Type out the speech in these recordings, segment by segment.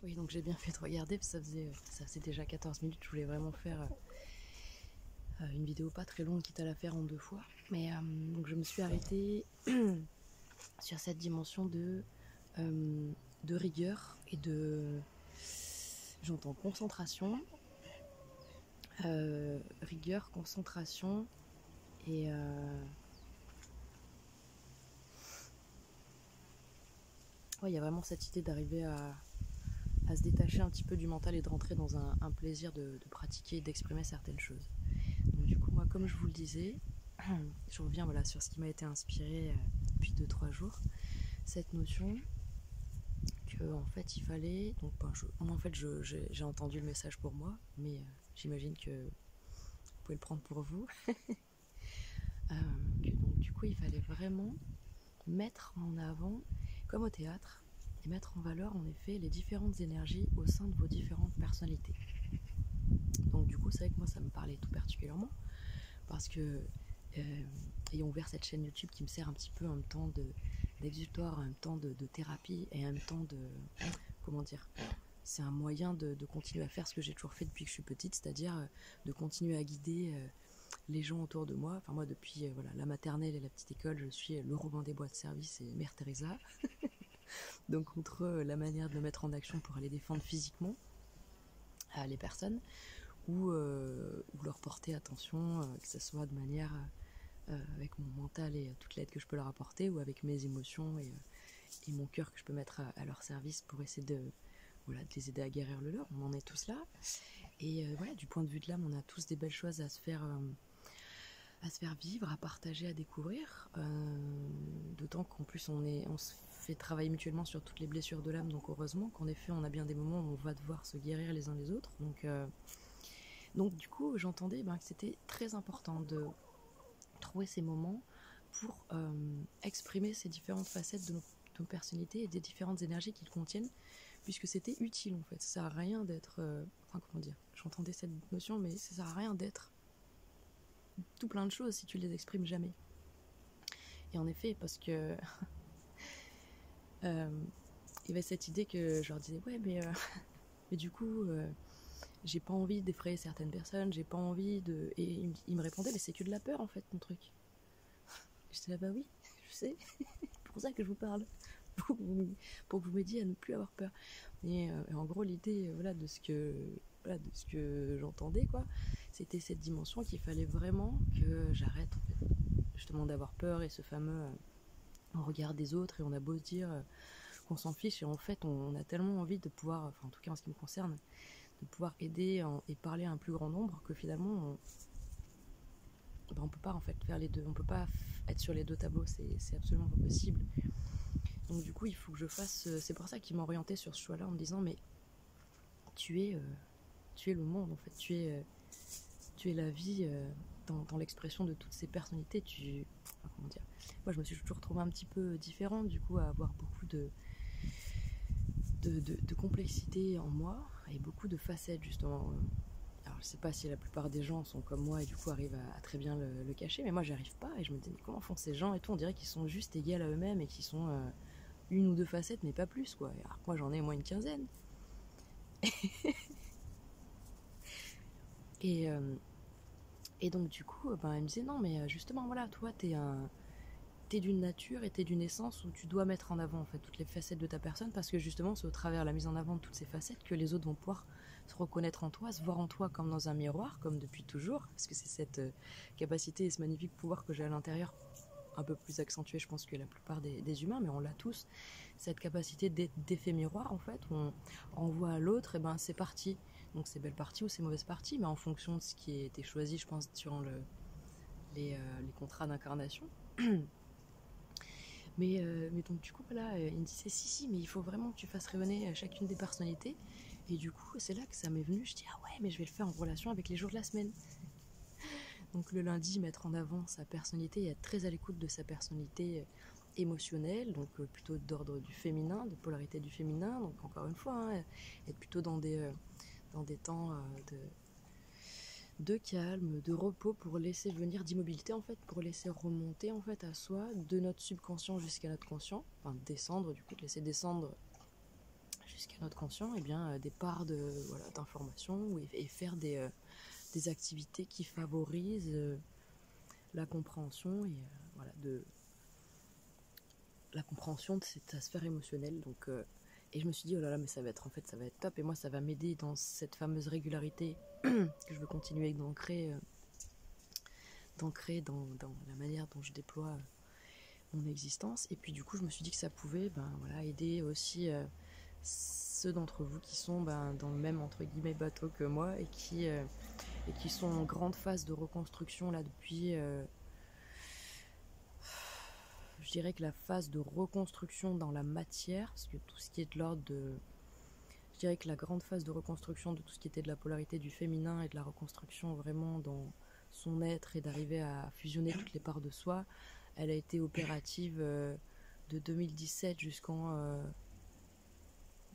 Oui, donc j'ai bien fait de regarder, parce que ça faisait déjà 14 minutes. Je voulais vraiment faire une vidéo pas très longue, quitte à la faire en 2 fois. Mais donc je me suis arrêtée sur cette dimension de rigueur et de, j'entends concentration, rigueur, concentration et ouais, il y a vraiment cette idée d'arriver à se détacher un petit peu du mental et de rentrer dans un plaisir de pratiquer et d'exprimer certaines choses. Donc du coup, moi, comme je vous le disais, je reviens voilà, sur ce qui m'a été inspiré depuis 2-3 jours, cette notion que en fait il fallait, donc moi en fait j'ai entendu le message pour moi, mais j'imagine que vous pouvez le prendre pour vous, que donc du coup il fallait vraiment mettre en avant, comme au théâtre, et mettre en valeur en effet les différentes énergies au sein de vos différentes personnalités. Donc du coup c'est vrai que moi ça me parlait tout particulièrement, parce que ayant ouvert cette chaîne YouTube qui me sert un petit peu en même temps d'exutoire, en même temps de thérapie et en même temps de, comment dire, c'est un moyen de continuer à faire ce que j'ai toujours fait depuis que je suis petite, c'est-à-dire de continuer à guider les gens autour de moi. Enfin moi depuis voilà, la maternelle et la petite école, je suis le Robin des Bois de service et Mère Teresa. Donc entre la manière de me mettre en action pour aller défendre physiquement les personnes, ou leur porter attention, que ce soit de manière avec mon mental et toute l'aide que je peux leur apporter, ou avec mes émotions et mon cœur que je peux mettre à leur service pour essayer de les aider à guérir le leur. On en est tous là. Et voilà, du point de vue de l'âme, on a tous des belles choses à se faire vivre, à partager, à découvrir. D'autant qu'en plus, on se fait travailler mutuellement sur toutes les blessures de l'âme. Donc heureusement qu'en effet, on a bien des moments où on va devoir se guérir les uns les autres. Donc du coup, j'entendais que c'était très important de trouver ces moments pour exprimer ces différentes facettes de nos personnalités et des différentes énergies qu'ils contiennent, puisque c'était utile en fait. Ça sert à rien d'être... enfin comment dire, j'entendais cette notion, mais ça sert à rien d'être tout plein de choses si tu les exprimes jamais. Et en effet, parce que il y avait cette idée que je leur disais, ouais mais du coup j'ai pas envie d'effrayer certaines personnes, j'ai pas envie de... Et ils me répondaient, mais c'est que de la peur en fait ton truc. J'étais là, bah oui, je sais, c'est pour ça que je vous parle, pour que vous m'aidiez à ne plus avoir peur. Et en gros, l'idée de ce que j'entendais, quoi, c'était cette dimension qu'il fallait vraiment que j'arrête, en fait, justement, d'avoir peur et ce fameux regard des autres. Et on a beau se dire qu'on s'en fiche, et en fait, on a tellement envie de pouvoir, enfin, en tout cas en ce qui me concerne, de pouvoir aider et parler à un plus grand nombre que finalement, on peut pas en fait faire les deux, on peut pas être sur les deux tableaux, c'est absolument pas possible. Donc du coup il faut que je fasse, c'est pour ça qu'ils m'ont orienté sur ce choix là en me disant mais tu es le monde en fait, tu es la vie dans l'expression de toutes ces personnalités. Enfin, comment dire, moi je me suis toujours trouvée un petit peu différente, du coup à avoir beaucoup de complexité en moi et beaucoup de facettes justement. Alors je sais pas si la plupart des gens sont comme moi et du coup arrivent à très bien le cacher, mais moi j'y arrive pas et je me dis mais comment font ces gens et tout, on dirait qu'ils sont juste égaux à eux-mêmes et qu'ils sont une ou deux facettes mais pas plus quoi. Alors que moi j'en ai au moins une quinzaine. et, et donc du coup elle me disait non mais justement voilà, toi t'es d'une nature et t'es d'une essence où tu dois mettre en avant en fait toutes les facettes de ta personne, parce que justement c'est au travers de la mise en avant de toutes ces facettes que les autres vont pouvoir se reconnaître en toi, se voir en toi comme dans un miroir, comme depuis toujours, parce que c'est cette capacité et ce magnifique pouvoir que j'ai à l'intérieur, un peu plus accentué je pense que la plupart des humains, mais on l'a tous, cette capacité d'effet miroir en fait, où on renvoie à l'autre, et c'est parti. Donc c'est belle partie ou c'est mauvaise partie, mais en fonction de ce qui a été choisi je pense durant les contrats d'incarnation. Mais donc du coup voilà, il me disait si mais il faut vraiment que tu fasses rayonner chacune des personnalités. Et du coup c'est là que ça m'est venu, je dis ah ouais mais je vais le faire en relation avec les jours de la semaine. Donc le lundi, mettre en avant sa personnalité et être très à l'écoute de sa personnalité émotionnelle, donc plutôt d'ordre du féminin, de polarité du féminin. Donc encore une fois, être plutôt dans des temps de calme, de repos, pour laisser venir, d'immobilité en fait, pour laisser remonter en fait à soi, de notre subconscient jusqu'à notre conscient, enfin descendre, du coup de laisser descendre jusqu'à notre conscient, et bien des parts de voilà d'informations et faire des activités qui favorisent la compréhension et voilà de la compréhension de cette sphère émotionnelle. Donc et je me suis dit oh là là, mais ça va être top, et moi ça va m'aider dans cette fameuse régularité que je veux continuer d'ancrer dans la manière dont je déploie mon existence. Et puis du coup je me suis dit que ça pouvait aider aussi ceux d'entre vous qui sont dans le même entre guillemets bateau que moi et qui sont en grande phase de reconstruction là depuis je dirais que la phase de reconstruction dans la matière, parce que tout ce qui est de l'ordre de... Je dirais que la grande phase de reconstruction de tout ce qui était de la polarité du féminin et de la reconstruction vraiment dans son être et d'arriver à fusionner toutes les parts de soi, elle a été opérative de 2017 jusqu'en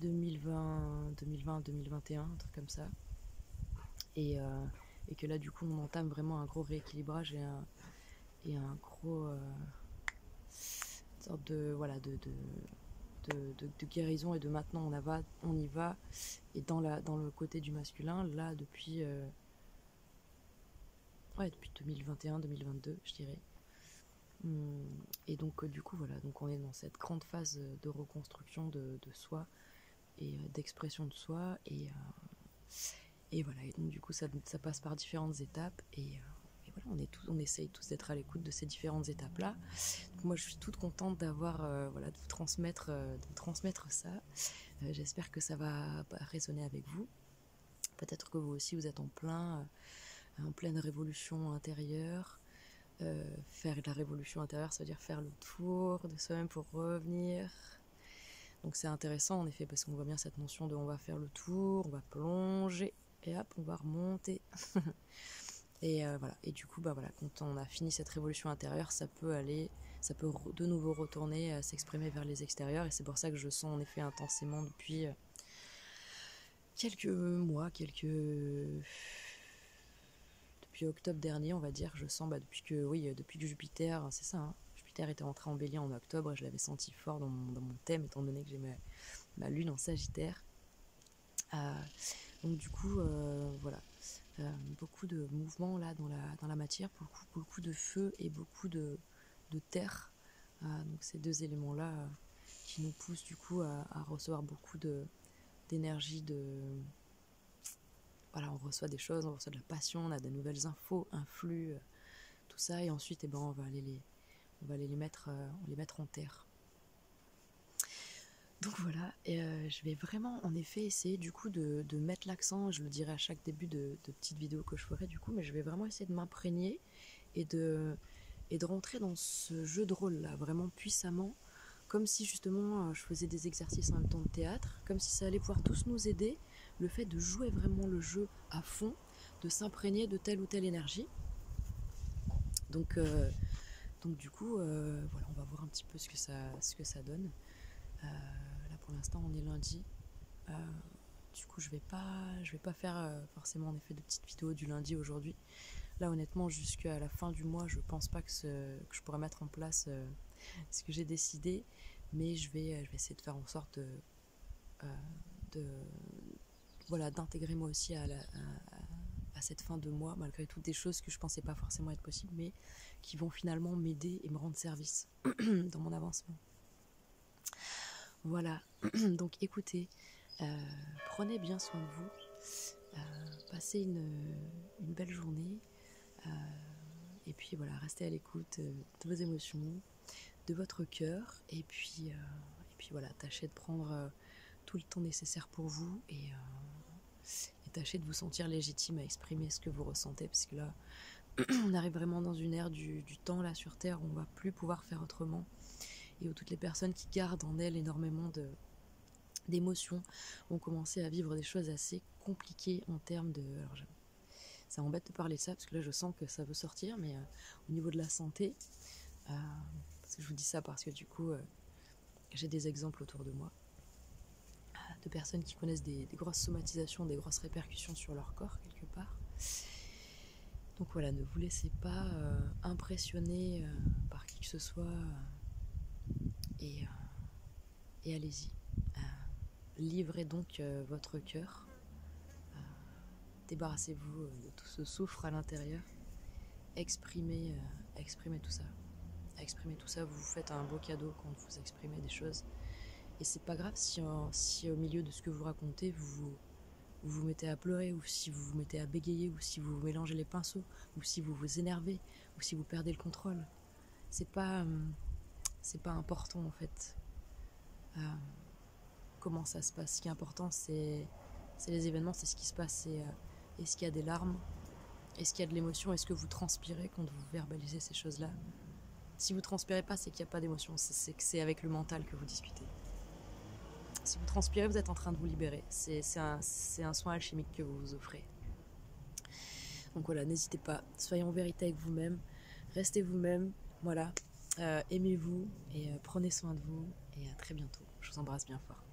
2020-2021, un truc comme ça. Et que là, du coup, on entame vraiment un gros rééquilibrage et un gros... sorte de guérison et de maintenant on y va, et dans le côté du masculin là depuis 2021-2022 je dirais. Et donc du coup voilà, donc on est dans cette grande phase de reconstruction de soi et d'expression de soi, et voilà, et donc du coup ça passe par différentes étapes, et voilà, on essaye tous d'être à l'écoute de ces différentes étapes là. Donc moi je suis toute contente d'avoir de vous transmettre ça. J'espère que ça va résonner avec vous. Peut-être que vous aussi vous êtes en pleine révolution intérieure. Faire de la révolution intérieure, ça veut dire faire le tour de soi-même pour revenir. Donc c'est intéressant en effet, parce qu'on voit bien cette notion de on va faire le tour, on va plonger et hop on va remonter. Et voilà, et du coup voilà, quand on a fini cette révolution intérieure, ça peut de nouveau retourner s'exprimer vers les extérieurs, et c'est pour ça que je sens en effet intensément depuis quelques mois, depuis octobre dernier on va dire, je sens depuis que Jupiter, c'est ça, hein, Jupiter était entré en Bélier en octobre, et je l'avais senti fort dans mon thème, étant donné que j'ai ma lune en Sagittaire. Donc du coup voilà, beaucoup de mouvements là dans la matière, beaucoup de feu et beaucoup de terre. Donc ces deux éléments là qui nous poussent du coup à recevoir beaucoup d'énergie, voilà, on reçoit des choses, on reçoit de la passion, on a de nouvelles infos, un flux, tout ça, et ensuite on va aller les mettre en terre. Donc voilà, et je vais vraiment en effet essayer du coup de mettre l'accent, je le dirai à chaque début de petites vidéos que je ferai du coup, mais je vais vraiment essayer de m'imprégner et de rentrer dans ce jeu de rôle là vraiment puissamment, comme si justement je faisais des exercices en même temps de théâtre, comme si ça allait pouvoir tous nous aider, le fait de jouer vraiment le jeu à fond, de s'imprégner de telle ou telle énergie. Donc du coup voilà, on va voir un petit peu ce que ça donne. Là pour l'instant on est lundi, du coup je vais pas faire forcément en effet de petites vidéos du lundi aujourd'hui. Là honnêtement jusqu'à la fin du mois je pense pas que je pourrais mettre en place ce que j'ai décidé, mais je vais essayer de faire en sorte d'intégrer moi aussi à cette fin de mois, malgré toutes des choses que je pensais pas forcément être possibles, mais qui vont finalement m'aider et me rendre service dans mon avancement. Voilà, donc écoutez, prenez bien soin de vous, passez une belle journée, et puis voilà, restez à l'écoute de vos émotions, de votre cœur, et puis voilà, tâchez de prendre tout le temps nécessaire pour vous, et tâchez de vous sentir légitime à exprimer ce que vous ressentez, parce que là on arrive vraiment dans une ère du temps là sur Terre où on va plus pouvoir faire autrement, et où toutes les personnes qui gardent en elles énormément d'émotions vont commencer à vivre des choses assez compliquées en termes de... Alors, ça m'embête de parler de ça parce que là je sens que ça veut sortir, mais au niveau de la santé, parce que je vous dis ça parce que du coup j'ai des exemples autour de moi de personnes qui connaissent des grosses somatisations, des grosses répercussions sur leur corps quelque part. Donc voilà, ne vous laissez pas impressionner par qui que ce soit, et allez-y. livrez donc votre cœur. Débarrassez-vous de tout ce soufre à l'intérieur. Exprimez tout ça. Exprimez tout ça, vous vous faites un beau cadeau quand vous exprimez des choses. Et c'est pas grave si au milieu de ce que vous racontez, vous mettez à pleurer, ou si vous vous mettez à bégayer, ou si vous mélangez les pinceaux, ou si vous vous énervez, ou si vous perdez le contrôle. C'est pas important en fait. Comment ça se passe. Ce qui est important, c'est les événements, c'est ce qui se passe. Est-ce qu'il y a des larmes? Est-ce qu'il y a de l'émotion? Est-ce que vous transpirez quand vous verbalisez ces choses-là? Si vous transpirez pas, c'est qu'il n'y a pas d'émotion. C'est que c'est avec le mental que vous discutez. Si vous transpirez, vous êtes en train de vous libérer. C'est un soin alchimique que vous vous offrez. Donc voilà, n'hésitez pas. Soyez en vérité avec vous-même. Restez vous-même. Voilà. Aimez-vous et prenez soin de vous. Et à très bientôt. Je vous embrasse bien fort.